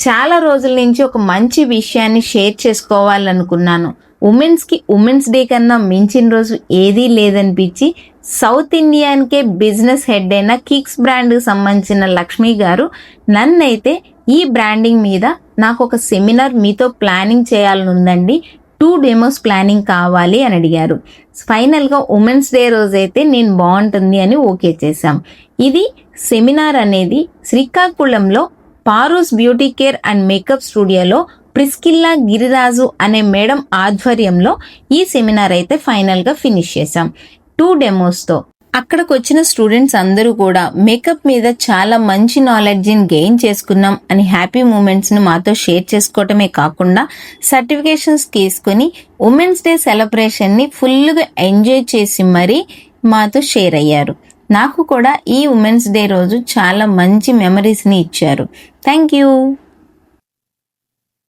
చాలా రోజుల నుంచి ఒక మంచి విషయాన్ని షేర్ చేసుకోవాలనుకున్నాను. ఉమెన్స్ డే కన్నా మించిన రోజు ఏదీ లేదనిపించి సౌత్ ఇండియానికే బిజినెస్ హెడ్ అయిన కిక్స్ బ్రాండ్కి సంబంధించిన లక్ష్మి గారు నన్నైతే ఈ బ్రాండింగ్ మీద నాకు ఒక సెమినార్ మీతో ప్లానింగ్ చేయాలనుందండి, 2 డెమోస్ ప్లానింగ్ కావాలి అని అడిగారు. ఫైనల్గా ఉమెన్స్ డే రోజైతే నేను బాగుంటుంది అని ఓకే చేశాం. ఇది సెమినార్ అనేది శ్రీకాకుళంలో పారూస్ బ్యూటీ కేర్ అండ్ మేకప్ స్టూడియోలో ప్రిస్కిల్లా గిరిరాజు అనే మేడం ఆధ్వర్యంలో ఈ సెమినార్ అయితే ఫైనల్గా ఫినిష్ చేశాం 2 డెమోస్తో. అక్కడికి వచ్చిన స్టూడెంట్స్ అందరూ కూడా మేకప్ మీద చాలా మంచి నాలెడ్జ్ని గెయిన్ చేసుకున్నాం అని హ్యాపీ మూమెంట్స్ని మాతో షేర్ చేసుకోవటమే కాకుండా సర్టిఫికేషన్స్ తీసుకుని ఉమెన్స్ డే సెలబ్రేషన్ని ఫుల్గా ఎంజాయ్ చేసి మరీ మాతో షేర్ అయ్యారు. నాకు కూడా ఈ ఉమెన్స్ డే రోజు చాలా మంచి మెమరీస్ని ఇచ్చారు. Thank you.